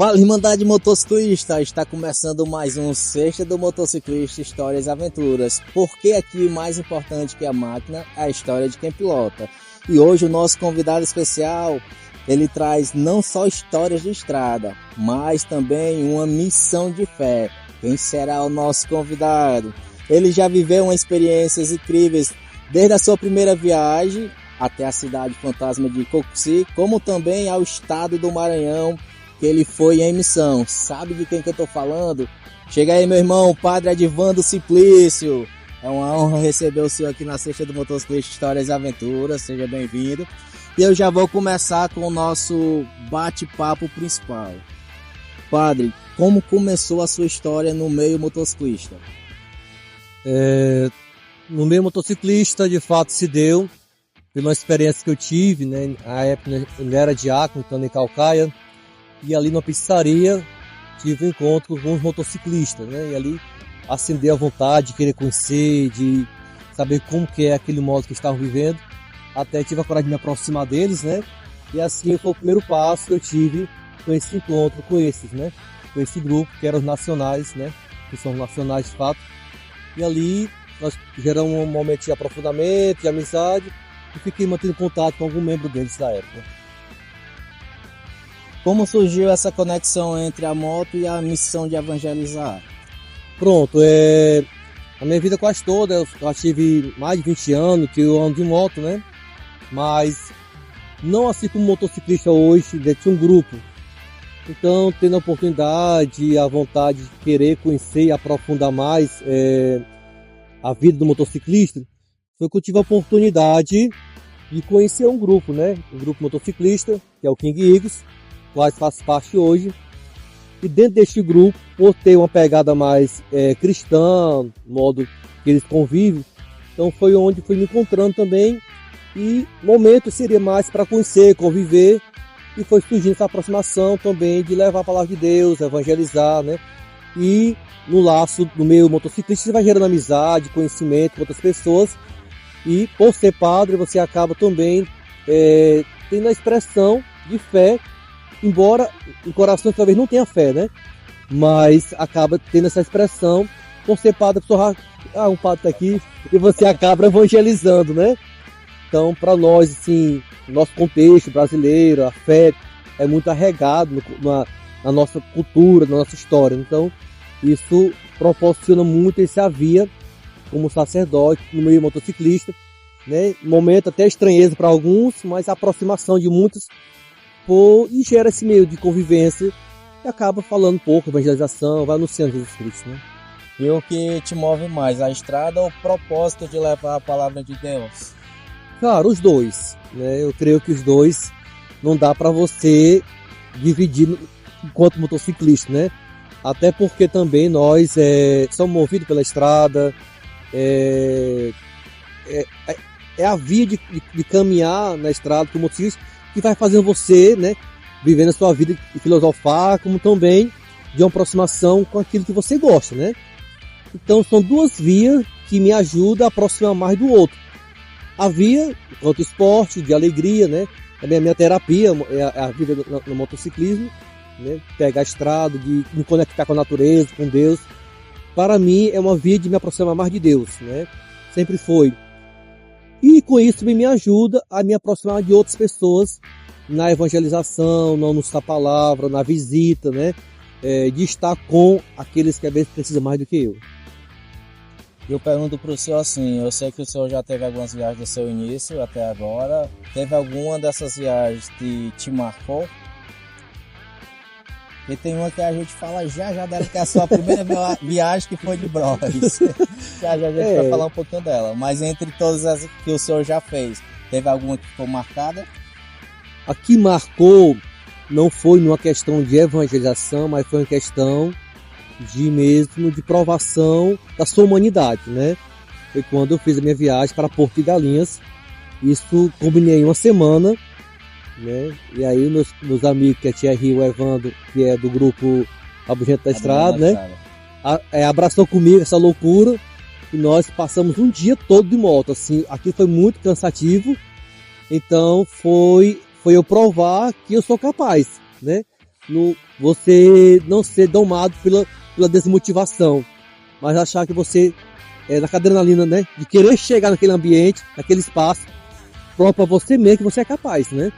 Fala, Irmandade Motociclista, está começando mais um Sexta do Motociclista Histórias e Aventuras, porque aqui mais importante que a máquina é a história de quem pilota. E hoje o nosso convidado especial, ele traz não só histórias de estrada, mas também uma missão de fé. Quem será o nosso convidado? Ele já viveu uma experiências incríveis, desde a sua primeira viagem até a cidade fantasma de Cocuci, como também ao estado do Maranhão, que ele foi em missão. Sabe de quem que eu tô falando? Chega aí, meu irmão, Padre Adivando Simplício. É uma honra receber o senhor aqui na Sexta do Motociclista Histórias e Aventuras. Seja bem-vindo. E eu já vou começar com o nosso bate-papo principal. Padre, como começou a sua história no meio motociclista? No meio motociclista, de fato, se deu pela experiência que eu tive, né? Na época eu era diácono, então em Calcaia. E ali na pizzaria tive um encontro com os motociclistas, né? E ali acendeu a vontade de querer conhecer, de saber como que é aquele modo que estavam vivendo. Até tive a coragem de me aproximar deles, né? E assim foi o primeiro passo que eu tive com esse encontro com esses, né? Com esse grupo que eram os nacionais, né? Que são nacionais de fato. E ali nós geramos um momento de aprofundamento, de amizade, e fiquei mantendo contato com algum membro deles da época. Como surgiu essa conexão entre a moto e a missão de evangelizar? Pronto, a minha vida quase toda, eu já tive mais de 20 anos que eu ando de moto, né? Mas não assim como motociclista hoje, dentro de um grupo. Então, tendo a oportunidade, a vontade de querer conhecer e aprofundar mais a vida do motociclista, foi que eu tive a oportunidade de conhecer um grupo, né? Um grupo motociclista, que é o King Eagles, quais faço parte hoje. E dentro deste grupo, por ter uma pegada mais cristã, modo que eles convivem, então foi onde fui me encontrando também. E momento seria mais para conhecer, conviver, e foi surgindo essa aproximação também de levar a palavra de Deus, evangelizar, né? E no laço do meio motociclista você vai gerando amizade, conhecimento com outras pessoas, e por ser padre você acaba também tendo a expressão de fé, embora o coração talvez não tenha fé, né? Mas acaba tendo essa expressão, por ser padre, a pessoa, um padre está aqui, e você acaba evangelizando, né? Então, para nós, assim, nosso contexto brasileiro, a fé é muito arraigado na nossa cultura, na nossa história. Então, isso proporciona muito esse avia como sacerdote no meio motociclista, né? Momento até estranheza para alguns, mas a aproximação de muitos e gera esse meio de convivência e acaba falando pouco, evangelização, vai anunciando Jesus Cristo, né? E o que te move mais, a estrada ou o propósito de levar a palavra de Deus? Claro, os dois, né? Eu creio que os dois não dá para você dividir enquanto motociclista, né? Até porque também nós somos movidos pela estrada, é a via de caminhar na estrada como motociclista que vai fazendo você, né, vivendo a sua vida e filosofar, como também de uma aproximação com aquilo que você gosta, né? Então são duas vias que me ajudam a aproximar mais do outro. A via, enquanto esporte, de alegria, né? A minha terapia é a vida no motociclismo, né? Pegar a estrada, de me conectar com a natureza, com Deus. Para mim é uma via de me aproximar mais de Deus, né? Sempre foi. E com isso me ajuda a me aproximar de outras pessoas na evangelização, no anunciar a palavra, na visita, né? De estar com aqueles que às vezes precisam mais do que eu. Eu pergunto para o senhor assim, eu sei que o senhor já teve algumas viagens do seu início até agora. Teve alguma dessas viagens que te marcou? E tem uma que a gente fala já dela, que é a sua primeira viagem, que foi de Bros. já a gente vai falar um pouquinho dela. Mas entre todas as que o senhor já fez, teve alguma que ficou marcada? A que marcou não foi numa questão de evangelização, mas foi uma questão de provação da sua humanidade, né? Foi quando eu fiz a minha viagem para Porto de Galinhas. Isso combinei uma semana, né? E aí meus amigos, que é a Tia Rio, o Evandro, que é do grupo Abugento da Estrada, né? Abraçou comigo essa loucura e nós passamos um dia todo de moto, assim, aqui foi muito cansativo, então foi eu provar que eu sou capaz, né? você não ser domado pela desmotivação, mas achar que você na adrenalina, né, de querer chegar naquele ambiente, naquele espaço, próprio a você mesmo que você é capaz, né?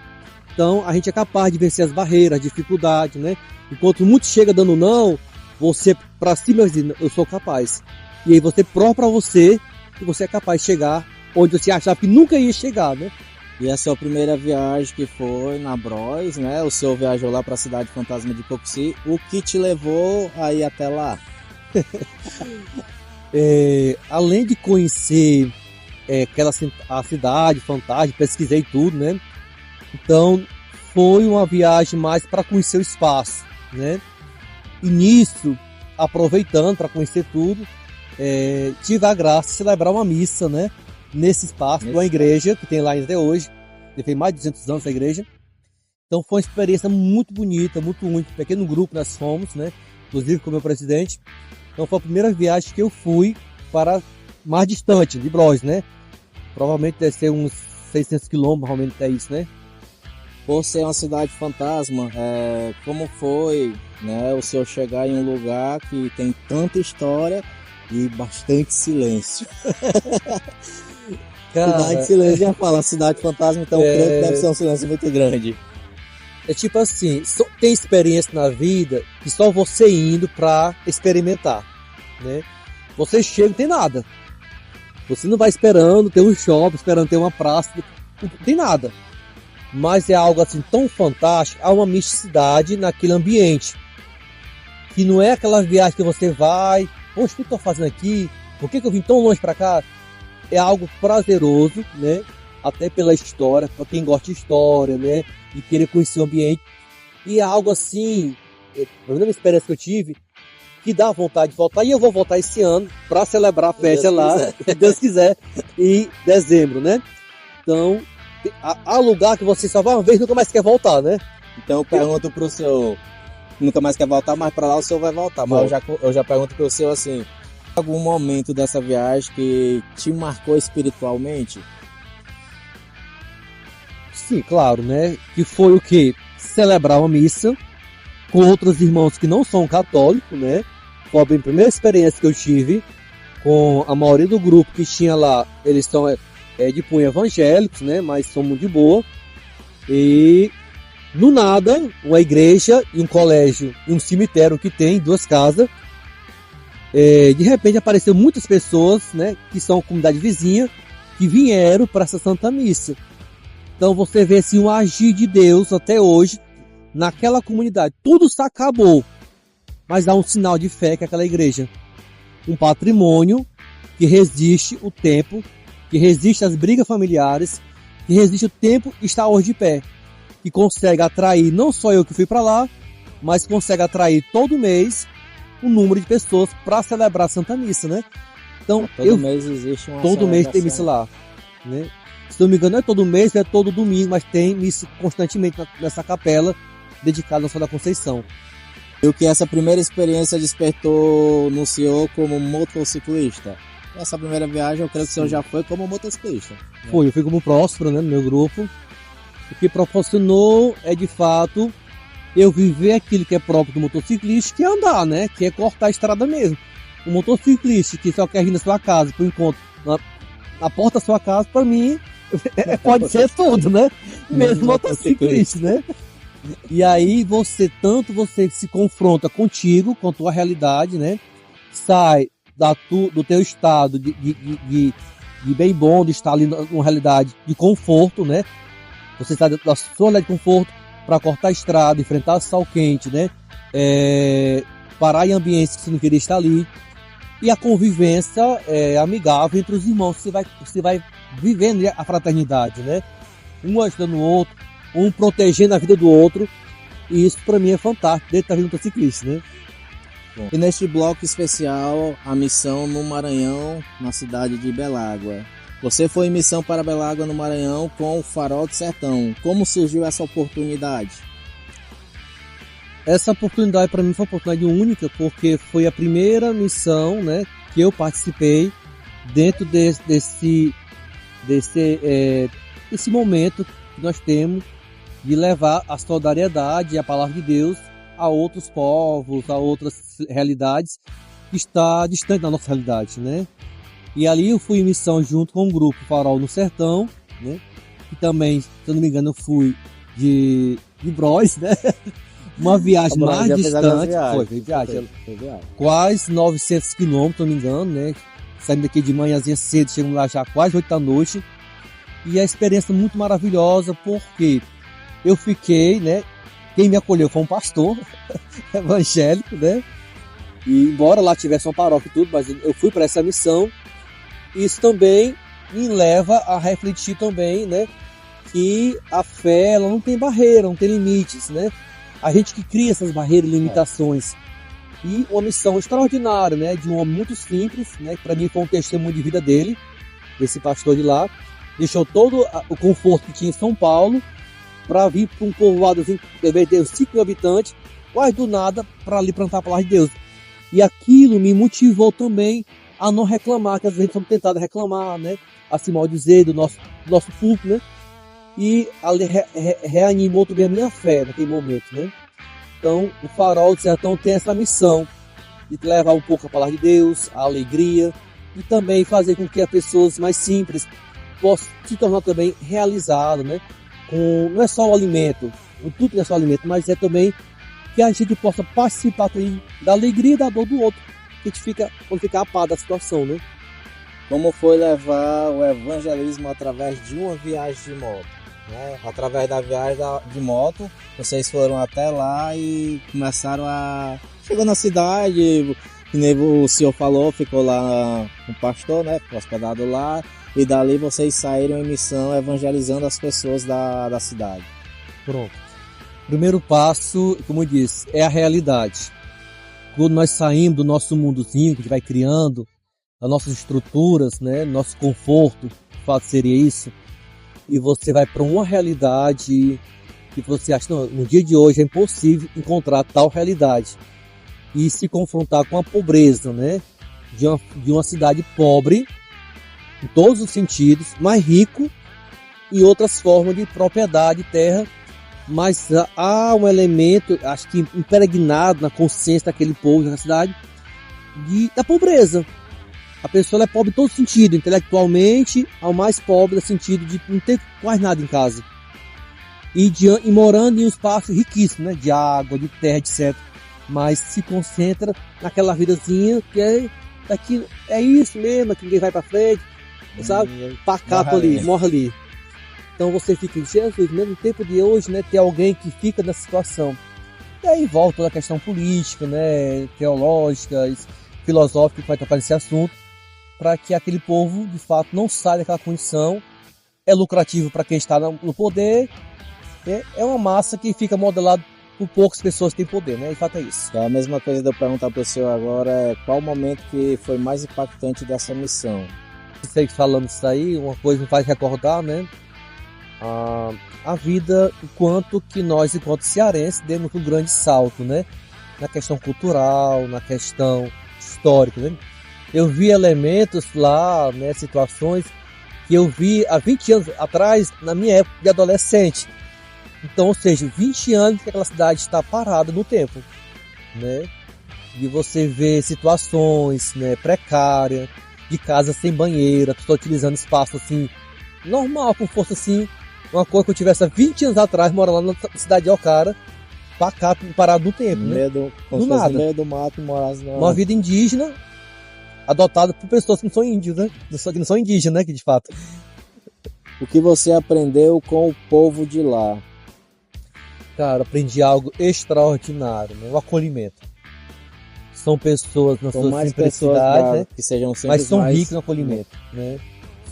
Então a gente é capaz de vencer as barreiras, as dificuldades, né? Enquanto muito chega dando não, você para cima diz, eu sou capaz. E aí você prova para você que você é capaz de chegar onde você achava que nunca ia chegar, né? E a sua primeira viagem que foi na Bros, né? O senhor viajou lá para a cidade fantasma de Coxi. O que te levou a ir até lá? Além de conhecer a cidade fantasma, pesquisei tudo, né? Então foi uma viagem mais para conhecer o espaço, né? E nisso, aproveitando para conhecer tudo, tive a graça de celebrar uma missa, né? Nesse espaço, de uma igreja que tem lá até hoje. Tem mais de 200 anos essa igreja. Então foi uma experiência muito bonita, muito única. Pequeno grupo nós fomos, né? Inclusive com o meu presidente. Então foi a primeira viagem que eu fui para mais distante, de Bros, né? Provavelmente deve ser uns 600 quilômetros, realmente é isso, né? Por ser uma cidade fantasma, como foi, né, o senhor chegar em um lugar que tem tanta história e bastante silêncio? Cara, cidade de silêncio, já fala, cidade fantasma, então creio que deve ser um silêncio muito grande. É tipo assim, tem experiência na vida que só você indo pra experimentar, né? Você chega e não tem nada. Você não vai esperando ter um shopping, esperando ter uma praça, não tem nada. Mas é algo assim tão fantástico, há uma misticidade naquele ambiente. Que não é aquela viagem que você vai, poxa, o que eu tô fazendo aqui? Por que eu vim tão longe pra cá? É algo prazeroso, né? Até pela história, para quem gosta de história, né? E querer conhecer o ambiente. E é algo assim, a primeira experiência que eu tive, que dá vontade de voltar. E eu vou voltar esse ano para celebrar a festa lá, se Deus quiser, em dezembro, né? Então, há lugar que você só vai uma vez e nunca mais quer voltar, né? Então eu pergunto pro senhor, nunca mais quer voltar, mas para lá o senhor vai voltar. Mas eu já pergunto pro senhor assim, algum momento dessa viagem que te marcou espiritualmente? Sim, claro, né? Que foi o quê? Celebrar uma missa com outros irmãos que não são católicos, né? Foi a primeira experiência que eu tive com a maioria do grupo que tinha lá. Eles são de cunho evangélicos, né? Mas são muito de boa. E do nada, uma igreja e um colégio e um cemitério que tem 2 casas. De repente apareceu muitas pessoas, né? Que são comunidade vizinha, que vieram para essa Santa Missa. Então você vê assim, o agir de Deus até hoje naquela comunidade. Tudo se acabou, mas há um sinal de fé que é aquela igreja. Um patrimônio que resiste o tempo, que resiste às brigas familiares, que resiste o tempo e está hoje de pé. Que consegue atrair não só eu que fui para lá, mas consegue atrair todo mês um número de pessoas para celebrar a Santa Missa, né? Então, todo mês existe uma todo mês tem missa lá, né? Se não me engano, não é todo mês, é todo domingo, mas tem missa constantemente nessa capela dedicada a Nossa Senhora da Conceição. E o que essa primeira experiência despertou no senhor como motociclista? Essa primeira viagem, eu creio que o senhor já foi como motociclista. Né? Foi, eu fui como próspero, né, no meu grupo. O que proporcionou é, de fato, eu viver aquilo que é próprio do motociclista, que é andar, né? Que é cortar a estrada mesmo. O motociclista que só quer vir na sua casa, por enquanto, na porta da sua casa, para mim, pode ser tudo, né? Mesmo motociclista, né? E aí você se confronta contigo, com a tua realidade, né? Sai do teu estado de bem bom, de estar ali numa realidade de conforto, né? Você sai da sua realidade de conforto para cortar a estrada, enfrentar sol quente, né? Parar em ambientes que você não queria estar ali. E a convivência amigável entre os irmãos, você vai vivendo a fraternidade, né? Um ajudando o outro, um protegendo a vida do outro. E isso para mim é fantástico, dentro da vida do motociclista, né? Bom, e neste bloco especial, a missão no Maranhão, na cidade de Belágua. Você foi em missão para Belágua, no Maranhão, com o Farol do Sertão. Como surgiu essa oportunidade? Essa oportunidade para mim foi uma oportunidade única, porque foi a primeira missão, né, que eu participei dentro desse momento que nós temos de levar a solidariedade e a palavra de Deus a outros povos, a outras realidades que está distante da nossa realidade, né? E ali eu fui em missão junto com o grupo Farol no Sertão, né? E também, se eu não me engano, eu fui de Bros, né? Uma viagem mais distante. Foi viagem. Quase 900 quilômetros, se eu não me engano, né? Saindo daqui de manhãzinha cedo, chegamos lá já quase 8 da noite. E a experiência muito maravilhosa, porque eu fiquei, né? Quem me acolheu foi um pastor evangélico, né? E embora lá tivesse uma paróquia e tudo, mas eu fui para essa missão. Isso também me leva a refletir também, né? Que a fé, ela não tem barreira, não tem limites, né? A gente que cria essas barreiras e limitações. E uma missão extraordinária, né? De um homem muito simples, né? Para mim foi um testemunho de vida dele, esse pastor de lá. Deixou todo o conforto que tinha em São Paulo para vir para um povoadozinho de 5 mil habitantes, quase do nada, para ali plantar a palavra de Deus. E aquilo me motivou também a não reclamar, que às vezes somos tentados a reclamar, né? A se maldizer do nosso público, né? E ali reanimou também a minha fé naquele momento, né? Então, o Farol do Sertão tem essa missão de levar um pouco a palavra de Deus, a alegria, e também fazer com que as pessoas mais simples possam se tornar também realizadas, né? Não é só o alimento, o tudo não é só o alimento, mas é também que a gente possa participar também da alegria e da dor do outro, que a gente fica, quando fica a par da situação, né? Como foi levar o evangelismo através de uma viagem de moto? Né? Através da viagem de moto, vocês foram até lá e começaram a... Chegou na cidade, que nem o senhor falou, ficou lá um pastor, né? Hospedado lá, e dali vocês saíram em missão evangelizando as pessoas da cidade. Pronto. Primeiro passo, como eu disse, é a realidade. Quando nós saímos do nosso mundozinho, que a gente vai criando, das nossas estruturas, né? Nosso conforto, de fato seria isso, e você vai para uma realidade que você acha, não, no dia de hoje é impossível encontrar tal realidade. E se confrontar com a pobreza, né? De uma cidade pobre, em todos os sentidos, mas rico em outras formas de propriedade, terra, mas há um elemento, acho que impregnado na consciência daquele povo, da cidade, da pobreza. A pessoa ela é pobre em todo sentido, intelectualmente, ao mais pobre no sentido de não ter quase nada em casa. E morando em um espaço riquíssimo, né? De água, de terra, etc. Mas se concentra naquela vidazinha que é isso mesmo, que ninguém vai pra frente, sabe? Pacato ali, morre ali. Então você fica em Jesus, mesmo no tempo de hoje, né? Tem alguém que fica nessa situação. E aí volta toda a questão política, né? Teológica, filosófica que vai tocar nesse assunto, para que aquele povo, de fato, não saia daquela condição. É lucrativo para quem está no poder, né? É uma massa que fica modelada por poucas pessoas que têm poder, né? De fato é isso. A mesma coisa de eu perguntar para o senhor agora é qual o momento que foi mais impactante dessa missão? Sei que falando isso aí, uma coisa me faz recordar, né? A vida, enquanto que nós, enquanto cearenses, demos um grande salto, né? Na questão cultural, na questão histórica, né? Eu vi elementos lá, né, situações que eu vi há 20 anos atrás, na minha época de adolescente. Então, ou seja, 20 anos que aquela cidade está parada no tempo, né? E você vê situações, né, precárias, de casa sem banheiro, a pessoa utilizando espaço assim, normal, como fosse assim, uma coisa que eu tivesse há 20 anos atrás, morando lá na cidade de Ocara, parado no tempo, né? Do nada. No meio do mato, morasse uma vida indígena, adotada por pessoas que não são índios, né? Que não são indígenas, né? Que de fato. O que você aprendeu com o povo de lá? Cara, aprendi algo extraordinário, né? O acolhimento. São pessoas na sua simplicidade, né? Que sejam simples, mas são ricos no acolhimento, né?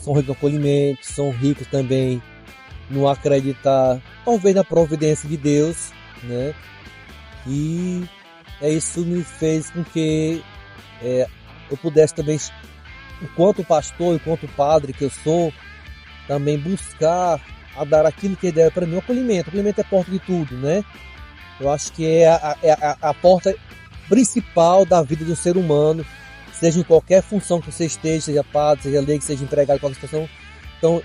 São ricos no acolhimento, são ricos também no acreditar, talvez, na providência de Deus, né? E isso me fez com que eu pudesse também, enquanto pastor, enquanto padre que eu sou, também buscar a dar aquilo que ele der para mim, o acolhimento. O acolhimento é a porta de tudo, né? Eu acho que é a porta principal da vida de um ser humano, seja em qualquer função que você esteja, seja padre, seja leigo, seja empregado, qualquer situação. Então,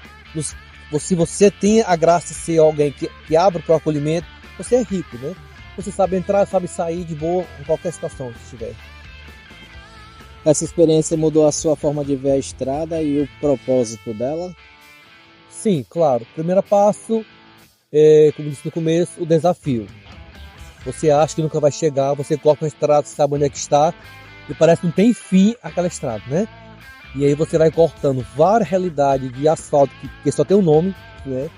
se você tem a graça de ser alguém que abre para o acolhimento, você é rico, né? você sabe entrar, sabe sair de boa em qualquer situação que estiver. Essa experiência mudou a sua forma de ver a estrada e o propósito dela? Sim, claro. Primeiro passo, como disse no começo, o desafio. Você acha que nunca vai chegar, você coloca uma estrada, sabe onde é que está, e parece que não tem fim aquela estrada, né? E aí você vai cortando várias realidades de asfalto, que só tem um nome, né?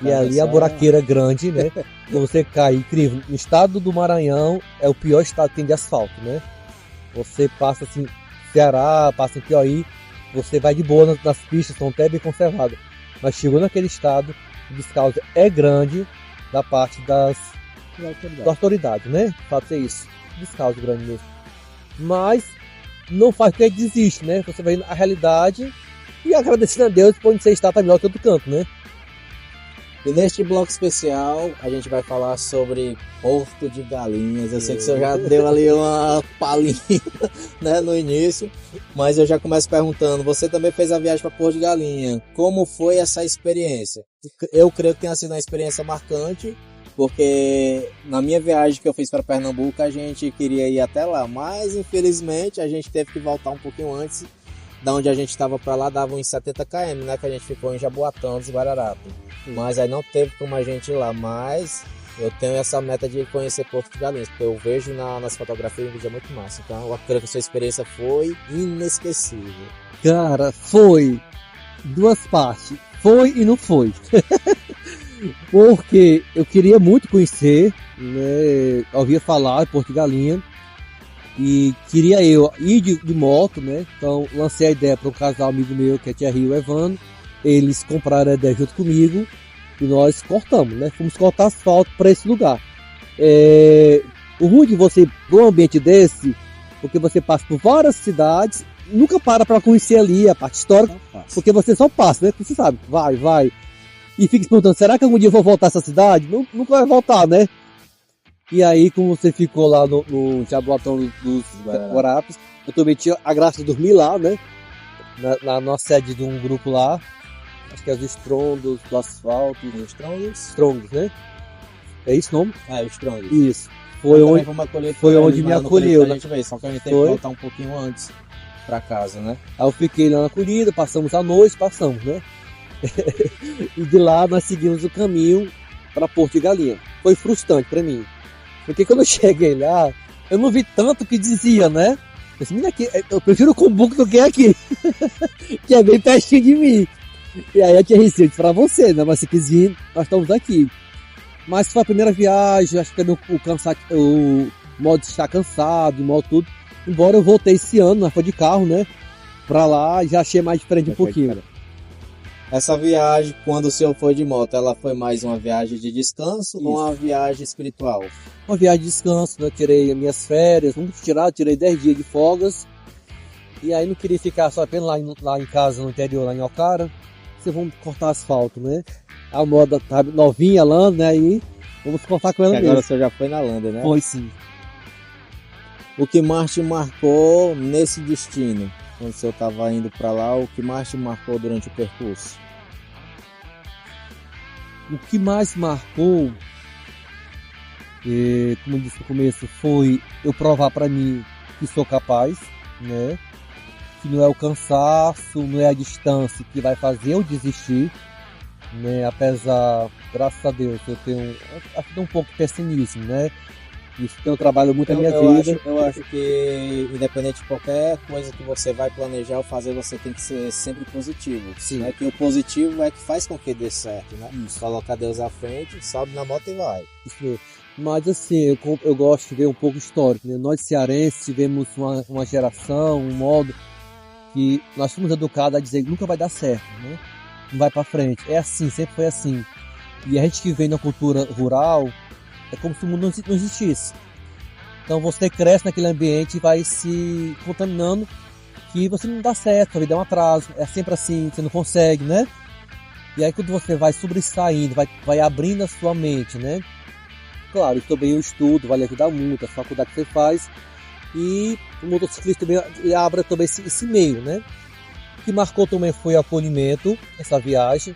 E ali a buraqueira grande, né? Você cai incrível. No estado do Maranhão é o pior estado que tem de asfalto, né? Você passa assim, Ceará, passa em Piauí, você vai de boa nas pistas, são até bem conservadas. Mas chegou naquele estado, o descalço é grande da parte da autoridade, né? Pode ser isso. Descalço grande mesmo. Mas não faz que desiste, né? Você vai na realidade e agradecendo a Deus por onde você está, tá melhor que outro canto, né? E neste bloco especial a gente vai falar sobre Porto de Galinhas. Eu sei que você já deu ali uma palhinha, né, no início, mas eu já começo perguntando, você também fez a viagem para Porto de Galinha. Como foi essa experiência? Eu creio que tenha sido uma experiência marcante, porque na minha viagem que eu fiz para Pernambuco a gente queria ir até lá, mas infelizmente a gente teve que voltar um pouquinho antes. Da onde a gente estava para lá dava uns 70 km, né, que a gente ficou em Jaboatão dos Guararapes. Mas aí não teve como a gente ir lá, mas eu tenho essa meta de conhecer Porto de Galinhas, porque eu vejo nas fotografias e vídeo é muito massa. Então eu acredito que a sua experiência foi inesquecível. Cara, foi duas partes, foi e não foi. Porque eu queria muito conhecer, né, ouvia falar de Porto de Galinhas, e queria eu ir de moto, né? Então lancei a ideia para um casal amigo meu, que é Thierry e o Evandro. Eles compraram a ideia junto comigo e nós cortamos, né? Fomos cortar asfalto para esse lugar. O ruim de você ir para um ambiente desse, porque você passa por várias cidades, nunca para conhecer ali a parte histórica, porque você só passa, né? Você sabe, vai. E fica se perguntando, será que algum dia eu vou voltar a essa cidade? Nunca vai voltar, né? E aí, como você ficou lá no Jaboatão dos Guararapes, eu também tinha a graça de dormir lá, né? Na nossa sede de um grupo lá. Acho que é os Strondos do Asfalto. Strongs, né? É isso o nome? É, os Strongs. Isso. Foi onde me acolheu. A gente veio, só que a gente teve que voltar um pouquinho antes pra casa, né? Aí eu fiquei lá na acolhida, passamos a noite, né? E de lá nós seguimos o caminho para Porto de Galinha. Foi frustrante para mim. Porque quando eu cheguei lá, eu não vi tanto que dizia, né? Eu prefiro o Cumbuco do que aqui. Que é bem pertinho de mim. E aí eu tinha recebido para você, né? Mas se quis vir, nós estamos aqui. Mas foi a primeira viagem, acho que também o modo de estar cansado, o modo tudo. Embora eu voltei esse ano, nós foi de carro, né? Pra lá, já achei mais diferente um pouquinho. Cara. Essa viagem, quando o senhor foi de moto, ela foi mais uma viagem de descanso ou uma viagem espiritual? Uma viagem de descanso, né? Tirei as minhas férias, tirei 10 dias de folgas. E aí não queria ficar só apenas lá em casa, no interior, lá em Ocara. Vocês vão cortar asfalto, né? A moda tá novinha, Lander, né? E vamos cortar com ela mesmo. Agora o senhor já foi na Lander, né? Foi sim. O que mais te marcou nesse destino? Quando o senhor estava indo para lá, o que mais te marcou durante o percurso? O que mais marcou, como eu disse no começo, foi eu provar para mim que sou capaz, né? Que não é o cansaço, não é a distância que vai fazer eu desistir, né? Apesar, graças a Deus, eu tenho um pouco de pessimismo, né? Isso tem um trabalho muito na minha vida. Eu acho que, independente de qualquer coisa que você vai planejar ou fazer, você tem que ser sempre positivo. Sim. Né? Que o positivo é que faz com que dê certo, né? Isso. Coloca Deus à frente, sobe na moto e vai. Isso. Mas assim, eu gosto de ver um pouco histórico, né? Nós cearenses tivemos uma geração, um modo que nós fomos educados a dizer que nunca vai dar certo, né? Não vai para frente. É assim, sempre foi assim. E a gente que vem na cultura rural, é como se o mundo não existisse. Então você cresce naquele ambiente e vai se contaminando que você não dá certo, a vida é um atraso, é sempre assim, você não consegue, né? E aí quando você vai sobressaindo, vai abrindo a sua mente, né? Claro, também o estudo vai lhe ajudar muito, a faculdade que você faz. E o motociclista também abre também esse meio, né? O que marcou também foi o acolhimento, essa viagem.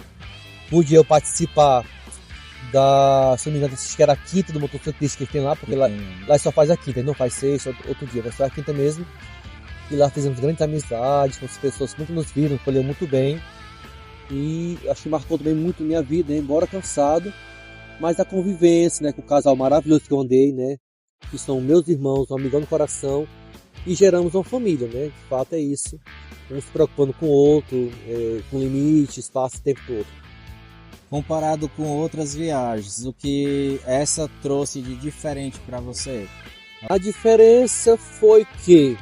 Pude eu participar se não me engano, acho que era a quinta do motociclista que tem lá, porque lá só faz a quinta, ele não faz sexta, outro dia, vai ser a quinta mesmo. E lá fizemos grandes amizades, com as pessoas que nunca nos viram, escolheu muito bem. E acho que marcou também muito minha vida, né? Embora cansado, mas a convivência, né, com o casal maravilhoso que eu andei, né, que são meus irmãos, um amigão do coração, e geramos uma família, né? De fato é isso, um se preocupando com o outro, com limite, espaço o tempo todo. Comparado com outras viagens, o que essa trouxe de diferente para você? A diferença foi que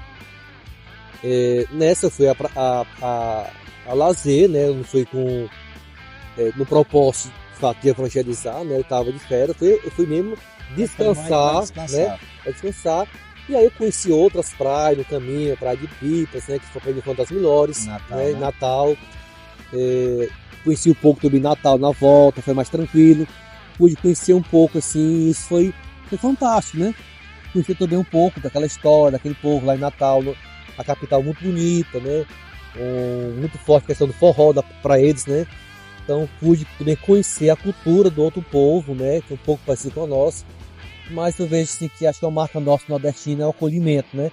nessa eu fui a lazer, né? Eu não fui com no propósito de fato de evangelizar, né? Eu estava de férias, eu fui mesmo descansar, né? Pra descansar. E aí eu conheci outras praias no caminho, a Praia de Pipas, né? Que foi uma das melhores, Natal, né? né? Natal. Conheci um pouco também Natal na volta, foi mais tranquilo. Pude conhecer um pouco assim, isso foi fantástico, né? Conhecer também um pouco daquela história, daquele povo lá em Natal, a capital muito bonita, né? Muito forte a questão do forró para eles, né? Então pude também conhecer a cultura do outro povo, né? Que é um pouco parecido com a nossa. Mas eu vejo assim, que acho que a marca nossa nordestina é o acolhimento, né?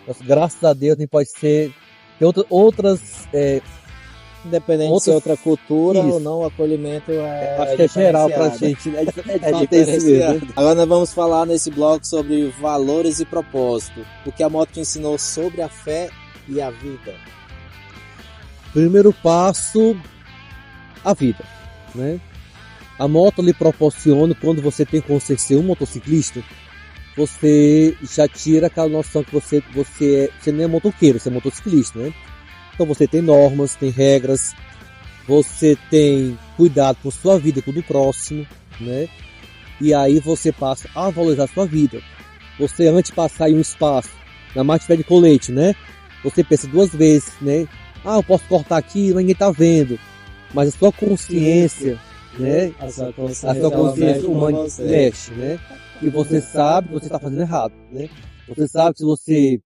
Então, graças a Deus, nem pode ser. Tem outras. Independente de ser outra cultura ou não, o acolhimento acho que é geral pra gente, né? É diferenciado. Agora nós vamos falar nesse bloco sobre valores e propósito. O que a moto te ensinou sobre a fé e a vida. Primeiro passo, a vida, né? A moto lhe proporciona, quando você tem consciência de ser um motociclista, você já tira aquela noção que você nem é motoqueiro, você é motociclista, né? Então você tem normas, tem regras, você tem cuidado com sua vida, com o do próximo, né? E aí você passa a valorizar a sua vida. Você, antes de passar em um espaço, na máquina de colete, né? Você pensa duas vezes, né? Eu posso cortar aqui, ninguém tá vendo. Mas a sua consciência, né? A sua consciência humana mexe, né? E você sabe que você está fazendo errado, né? Você sabe que se você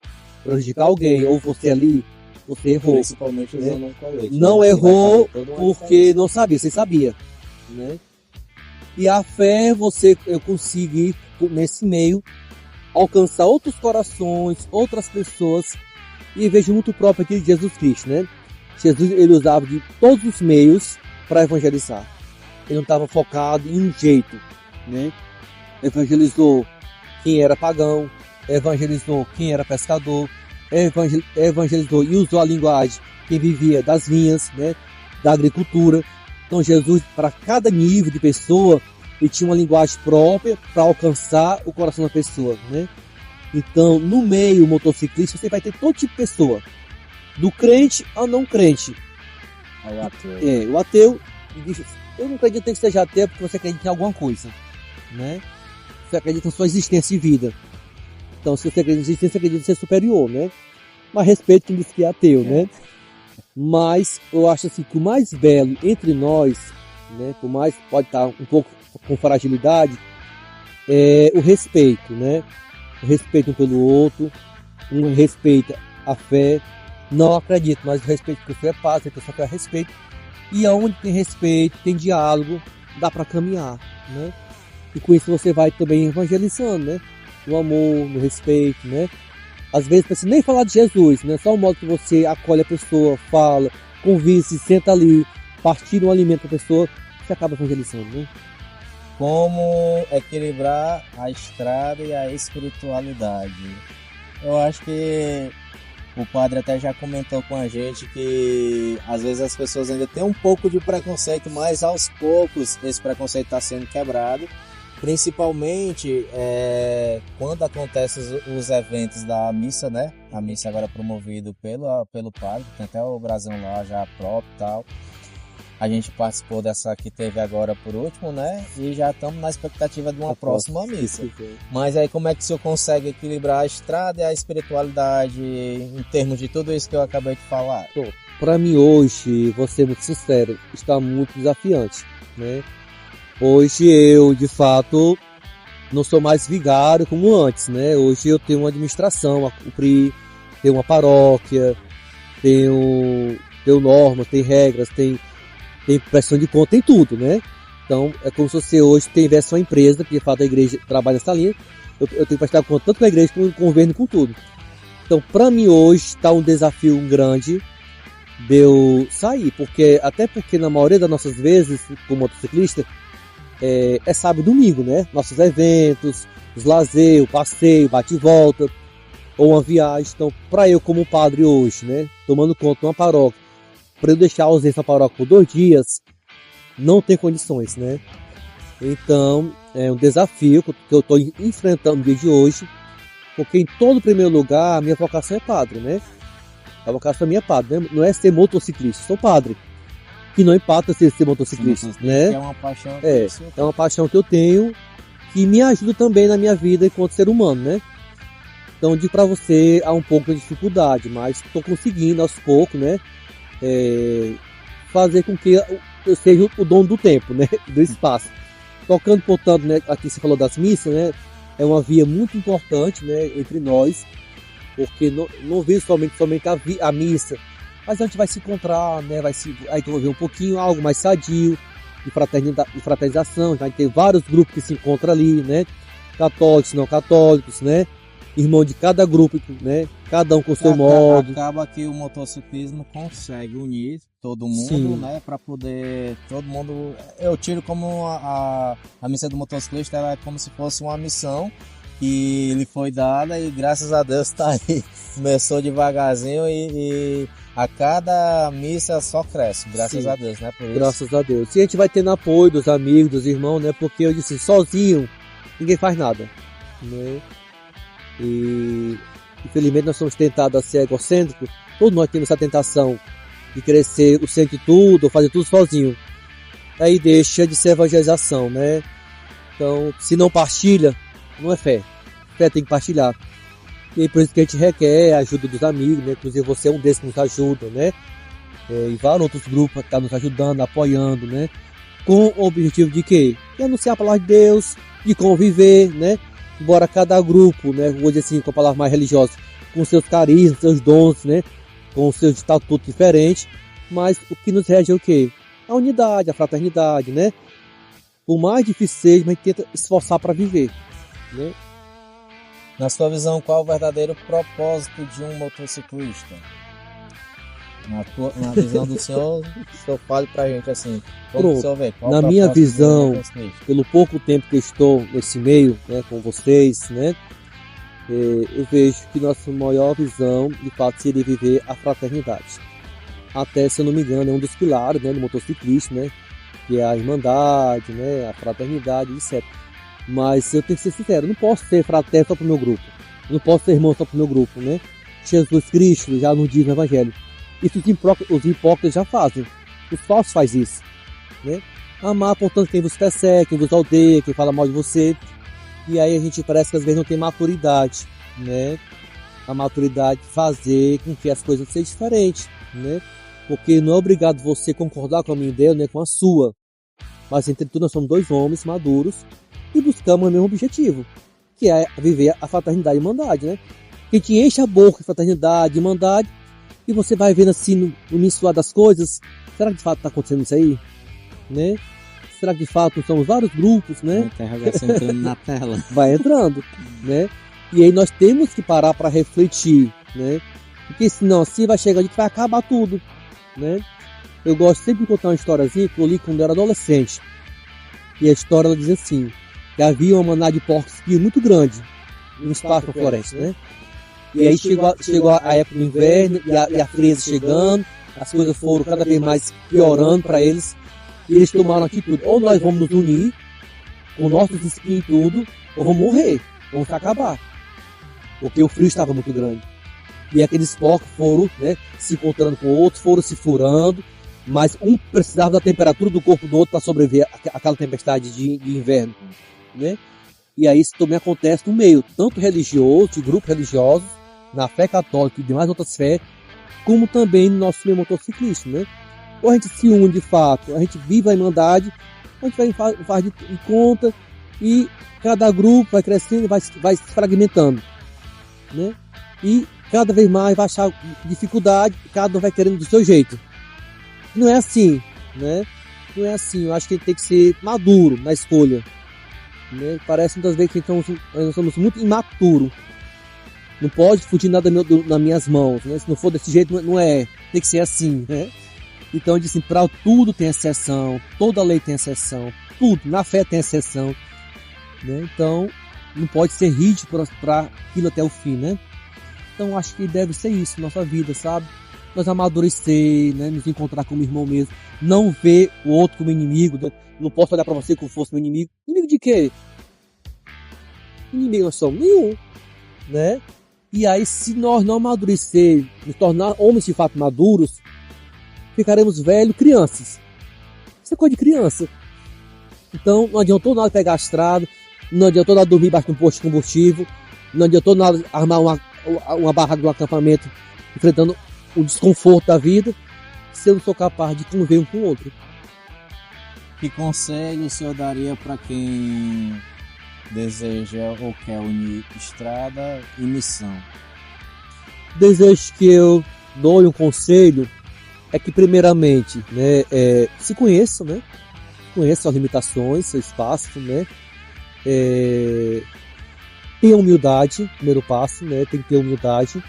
prejudicar alguém ou você ali, você errou. Principalmente usando um colete. Não errou porque não sabia, você sabia, né? E a fé, eu consegui nesse meio alcançar outros corações, outras pessoas, e vejo muito próprio aqui de Jesus Cristo, né? Jesus, ele usava de todos os meios para evangelizar. Ele não estava focado em um jeito, né? Evangelizou quem era pagão, evangelizou quem era pescador, evangelizou e usou a linguagem quem vivia das vinhas, né? Da agricultura. Então Jesus, para cada nível de pessoa, ele tinha uma linguagem própria para alcançar o coração da pessoa, né? Então, no meio motociclista, você vai ter todo tipo de pessoa, do crente ao não crente. O ateu, eu não acredito que seja ateu porque você acredita em alguma coisa, né? Você acredita em sua existência e vida. Então, se você acredita em existência, você acredita em ser superior, né? Mas respeito quem diz que é ateu, né? Mas eu acho assim que o mais belo entre nós, né? Por mais pode estar um pouco com fragilidade, é o respeito, né? O respeito um pelo outro, um respeito à fé. Não acredito, mas o respeito que você é paz, a pessoa quer respeito. E aonde tem respeito, tem diálogo, dá para caminhar, né? E com isso você vai também evangelizando, né? No amor, no respeito, né? Às vezes você nem falar de Jesus, né? Só o modo que você acolhe a pessoa, fala, convence, senta ali, partilha um alimento com a pessoa, você acaba evangelizando, né? Como equilibrar a estrada e a espiritualidade? Eu acho que o padre até já comentou com a gente que às vezes as pessoas ainda têm um pouco de preconceito, mas aos poucos esse preconceito está sendo quebrado. Principalmente quando acontecem os eventos da missa, né? A missa agora promovido pelo padre, tem até o brasão lá já próprio e tal. A gente participou dessa que teve agora por último, né? E já estamos na expectativa de uma próxima missa. Mas aí como é que o senhor consegue equilibrar a estrada e a espiritualidade em termos de tudo isso que eu acabei de falar? Para mim hoje, vou ser muito sincero, está muito desafiante, né? Hoje eu, de fato, não sou mais vigário como antes, né? Hoje eu tenho uma administração a cumprir, tenho uma paróquia, tenho normas, tem regras, tem prestação de conta, tem tudo, né? Então, é como se você hoje tivesse uma empresa, porque de fato a igreja trabalha nessa linha, eu tenho que prestar conta tanto com a igreja como com o governo, com tudo. Então, para mim hoje está um desafio grande de eu sair, até porque na maioria das nossas vezes, como motociclista, é sábado e domingo, né? Nossos eventos, os lazer, o passeio, bate e volta, ou uma viagem. Então, para eu como padre hoje, né, tomando conta de uma paróquia, para eu deixar a ausência na paróquia por 2 dias, não tem condições, né? Então, é um desafio que eu estou enfrentando no dia de hoje, porque em todo primeiro lugar, a minha vocação é padre, né? A vocação minha é padre, né? Não é ser motociclista, sou padre. Que não empata ser motociclista, né? É uma paixão. É uma paixão que eu tenho, que me ajuda também na minha vida enquanto ser humano, né? Então, digo para você, há um pouco de dificuldade, mas estou conseguindo aos poucos, né? Fazer com que eu seja o dono do tempo, né? Do espaço. Tocando, portanto, né? Aqui você falou das missas, né? É uma via muito importante, né? Entre nós, porque não vejo somente a missa, mas a gente vai se encontrar, né? Aí tu vai ver um pouquinho, algo mais sadio, de fraternização, vai ter vários grupos que se encontram ali, né? Católicos, não católicos, né? Irmão de cada grupo, né? Cada um com o seu modo. Acaba que o motociclismo consegue unir todo mundo, sim, né? Para poder todo mundo. Eu tiro como a missão do motociclista, ela é como se fosse uma missão que lhe foi dada e graças a Deus está aí. Começou devagarzinho e a cada missa só cresce, graças, sim, a Deus, né? Por isso. Graças a Deus. E a gente vai tendo apoio dos amigos, dos irmãos, né? Porque eu disse, sozinho ninguém faz nada, né? E infelizmente nós somos tentados a ser egocêntricos. Todos nós temos essa tentação de crescer o centro de tudo, ou fazer tudo sozinho. Aí deixa de ser evangelização, né? Então, se não partilha, não é fé. Fé tem que partilhar. E por isso que a gente requer a ajuda dos amigos, né? Inclusive você é um desses que nos ajuda, né? E vários outros grupos que estão nos ajudando, apoiando, né? Com o objetivo de quê? De anunciar a palavra de Deus, de conviver, né? Embora cada grupo, né, hoje assim, com a palavra mais religiosa, com seus carismas, seus dons, né, com seus estatutos diferentes, mas o que nos rege é o quê? A unidade, a fraternidade, né? Por mais difícil seja, mas a gente tenta esforçar para viver, né? Na sua visão, qual o verdadeiro propósito de um motociclista? Na visão do senhor, o senhor fale pra gente assim. Pronto. Na minha visão, pelo pouco tempo que eu estou nesse meio, né, com vocês, né, eu vejo que nossa maior visão, de fato, seria viver a fraternidade. Até, se eu não me engano, é um dos pilares, né, do motociclista, né, que é a irmandade, né, a fraternidade, etc. Mas eu tenho que ser sincero, eu não posso ser fraterno só pro meu grupo. Eu não posso ser irmão só pro meu grupo, né. Jesus Cristo já nos diz no Evangelho. Isso os hipócritas já fazem. Os falsos fazem isso, né? Amar, portanto, quem vos persegue, quem vos odeia, quem fala mal de você. E aí a gente parece que às vezes não tem maturidade, né? A maturidade de fazer com que as coisas sejam diferentes, né? Porque não é obrigado você concordar com a minha ideia, né? Com a sua. Mas, entretanto, nós somos 2 homens maduros e buscamos o mesmo objetivo, que é viver a fraternidade e irmandade, né? Que te enche a boca de fraternidade e irmandade, e você vai vendo assim no mensuar das coisas, será que de fato está acontecendo isso aí? Né? Será que de fato somos vários grupos, né? A interrogação entrando na tela. Vai entrando, né? E aí nós temos que parar para refletir, né? Porque senão assim vai chegar a gente vai acabar tudo, né? Eu gosto sempre de contar uma historiazinha que eu li quando eu era adolescente. E a história ela diz assim, que havia uma manada de porcos muito grande no espaço da floresta, né? E aí chegou a época do inverno e a frieza chegando, as coisas foram cada vez mais piorando para eles, e eles tomaram a atitude, ou nós vamos nos unir, com nossos espinhos e tudo, ou vamos morrer, vamos se acabar, porque o frio estava muito grande. E aqueles porcos foram, né, se encontrando com outros, foram se furando, mas um precisava da temperatura do corpo do outro para sobreviver àquela tempestade de inverno, né? E aí isso também acontece no meio, tanto religioso, de grupos religiosos, na fé católica e demais outras fés, como também no nosso meio motociclista, né? Ou a gente se une de fato, a gente vive a irmandade, a gente faz de conta e cada grupo vai crescendo e vai se fragmentando, né? E cada vez mais vai achar dificuldade, cada um vai querendo do seu jeito. Não é assim, né? não é assim. Eu acho que ele tem que ser maduro na escolha. Né? Parece muitas vezes que nós somos muito imaturos. Não pode fugir nada nas minhas mãos. Né? Se não for desse jeito, não é. Tem que ser assim. Né? Então, assim, para tudo tem exceção. Toda lei tem exceção. Tudo. Na fé tem exceção. Né? Então, não pode ser rígido para aquilo até o fim. Né? Então, acho que deve ser isso na nossa vida, sabe? Nós amadurecer, né? Nos encontrar como irmão mesmo. Não ver o outro como inimigo. Né? Não posso olhar para você como fosse meu inimigo. Inimigo de quê? Inimigo nós somos nenhum. Né? E aí, se nós não amadurecer, nos tornar homens de fato maduros, ficaremos velhos, crianças. Isso é coisa de criança. Então, não adiantou nada pegar a estrada, não adiantou nada dormir embaixo de um posto de combustível, não adiantou nada armar uma barraca de um acampamento, enfrentando o desconforto da vida, se eu não sou capaz de conviver um com o outro. Que conselho o senhor daria para quem deseja ou quer unir estrada e missão? Desejo que eu dou um conselho é que primeiramente, né, se conheçam, né? Conheçam suas limitações, seu espaço, né? Tenha humildade, primeiro passo, né? Tem que ter humildade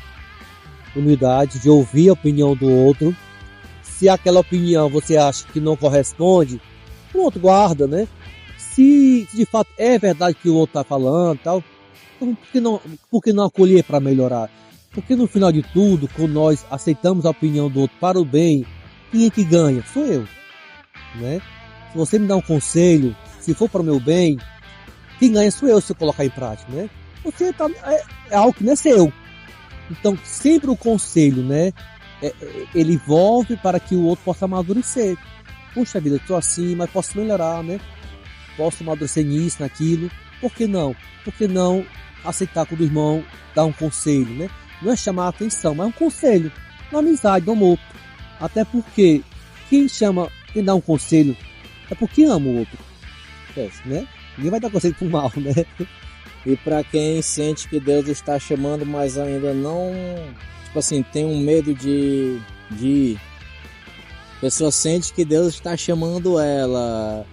de ouvir a opinião do outro. Se aquela opinião você acha que não corresponde, pronto, guarda, né? Se de fato é verdade que o outro está falando, tal, então por que não acolher para melhorar? Porque no final de tudo, quando nós aceitamos a opinião do outro para o bem, quem é que ganha? Sou eu, né? Se você me dá um conselho, se for para o meu bem, quem ganha sou eu se eu colocar em prática, né? Você é algo que não é seu. Então, sempre o conselho, né? Ele envolve para que o outro possa amadurecer. Puxa vida, eu estou assim, mas posso melhorar, né? Posso amadurecer nisso, naquilo. Por que não? Por que não aceitar quando o irmão dá um conselho, né? Não é chamar a atenção, mas é um conselho. Na amizade, no amor. Até porque quem dá um conselho é porque ama o outro. Né? Ninguém vai dar conselho pro mal, né? E para quem sente que Deus está chamando, mas ainda não, tipo assim, tem um medo de ir. A pessoa sente que Deus está chamando ela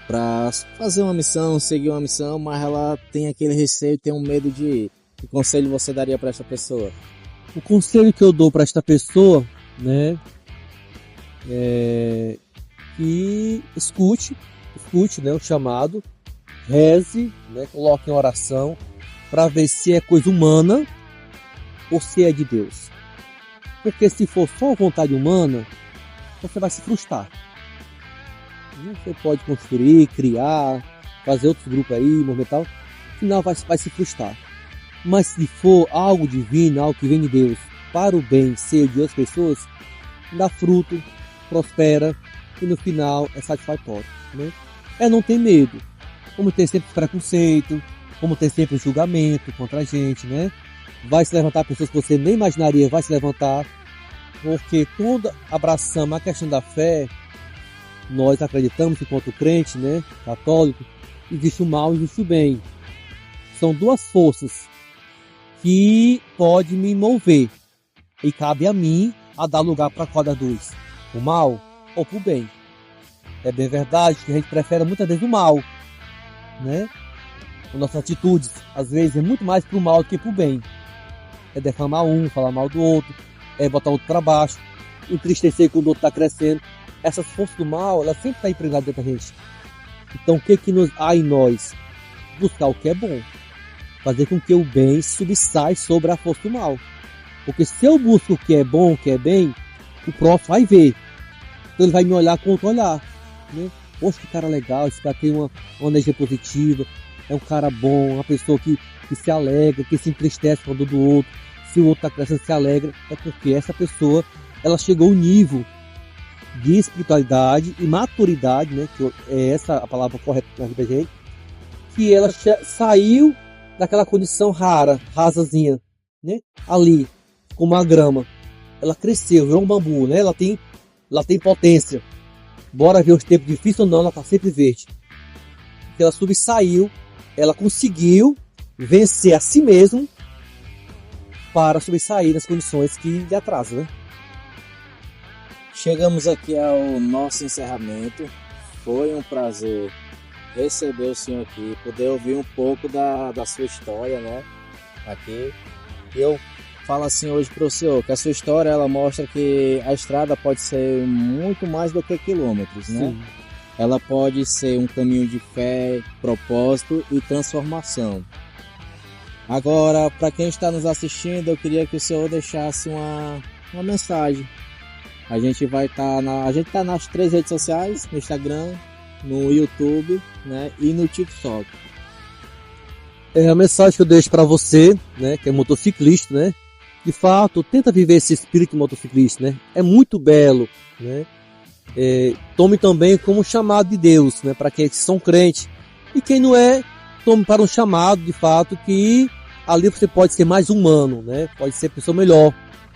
para fazer uma missão, seguir uma missão, mas ela tem aquele receio, tem um medo de ir. Que conselho você daria para esta pessoa? O conselho que eu dou para esta pessoa, né, é que escute, né, o chamado, reze, né, coloque em oração para ver se é coisa humana ou se é de Deus. Porque se for só vontade humana, você vai se frustrar. Você pode construir, criar, fazer outros grupos aí, movimentar, no final vai se frustrar. Mas se for algo divino, algo que vem de Deus, para o bem ser de outras pessoas, dá fruto, prospera e no final é satisfatório. Né? Não ter medo. Como tem sempre preconceito, como tem sempre julgamento contra a gente, né? Vai se levantar pessoas que você nem imaginaria, vai se levantar. Porque quando abraçamos a questão da fé, nós acreditamos que enquanto crente, né, católico, existe o mal e existe o bem. São duas forças que podem me mover. E cabe a mim a dar lugar para qual das duas. O mal ou para o bem. É bem verdade que a gente prefere muitas vezes o mal, né? As nossas atitudes, às vezes, é muito mais para o mal do que para o bem. É defamar um, falar mal do outro, é botar o outro para baixo, entristecer quando o outro está crescendo. Essas forças do mal, elas sempre estão impregnadas dentro da gente. Então, o que há em nós? Buscar o que é bom. Fazer com que o bem subsaia sobre a força do mal. Porque se eu busco o que é bom, o que é bem, o próximo vai ver. Então ele vai me olhar com outro olhar. Né? Poxa, que cara legal, esse cara tem uma energia positiva, é um cara bom, uma pessoa que se alegra, que se entristece com a dor do outro. Se o outro está crescendo, se alegra, é porque essa pessoa, ela chegou ao nível de espiritualidade e maturidade, né? Que é essa a palavra correta na vida da gente, que ela saiu daquela condição rasazinha, né? Ali, como a grama. Ela cresceu, virou um bambu, né? Ela tem potência. Bora ver os tempos difíceis ou não, ela está sempre verde. Ela subsaiu, ela conseguiu vencer a si mesma para subsair das condições que lhe atrasam, né? Chegamos aqui ao nosso encerramento. foi um prazer receber o senhor aqui, poder ouvir um pouco da sua história, né? Aqui. Eu falo assim hoje para o senhor, que a sua história ela mostra que a estrada pode ser muito mais do que quilômetros, né? Sim. Ela pode ser um caminho de fé, propósito e transformação. Agora, para quem está nos assistindo, eu queria que o senhor deixasse uma mensagem. A gente tá nas 3 redes sociais, no Instagram, no YouTube, né, e no TikTok. A mensagem que eu deixo para você, né, que é motociclista, né, de fato, tenta viver esse espírito motociclista, né, é muito belo, né, tome também como chamado de Deus, né, para aqueles que são crentes, e quem não é, tome para um chamado, de fato, que ali você pode ser mais humano, né, pode ser pessoa melhor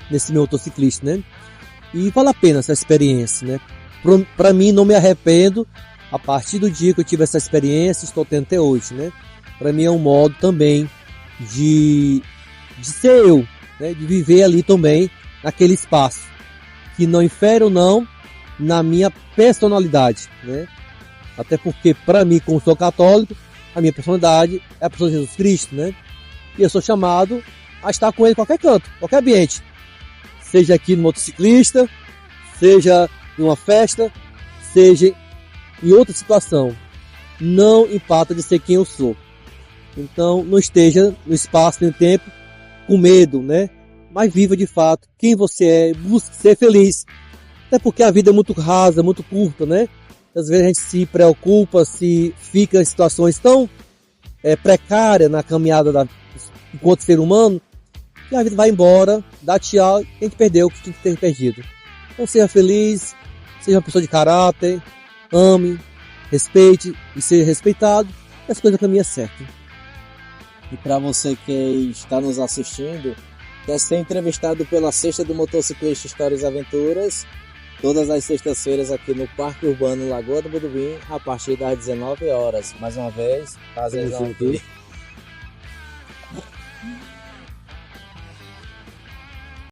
nesse meu motociclista, né, e vale a pena essa experiência, né, para mim não me arrependo, a partir do dia que eu tive essa experiência, estou tendo até hoje, né, para mim é um modo também de ser eu, né, de viver ali também naquele espaço, que não infere ou não na minha personalidade, né? Até porque para mim, como sou católico, a minha personalidade é a pessoa de Jesus Cristo, né? E eu sou chamado a estar com ele em qualquer canto, qualquer ambiente, seja aqui no motociclista, seja em uma festa, seja em outra situação, não empata de ser quem eu sou. Então, não esteja no espaço nem no tempo com medo, né? Mas viva de fato quem você é, busque ser feliz. Até porque a vida é muito rasa, muito curta, né? Às vezes a gente se preocupa, se fica em situações tão precárias na caminhada enquanto ser humano, que a vida vai embora, dá tchau, e a gente perdeu o que tinha que ter perdido. Então seja feliz, seja uma pessoa de caráter, ame, respeite e seja respeitado, e as coisas caminham certo. E para você que está nos assistindo, quer ser entrevistado pela Sexta do Motociclista Histórias e Aventuras, todas as sextas-feiras aqui no Parque Urbano Lagoa do Budubim, a partir das 19 horas. Mais uma vez, prazerzão aqui.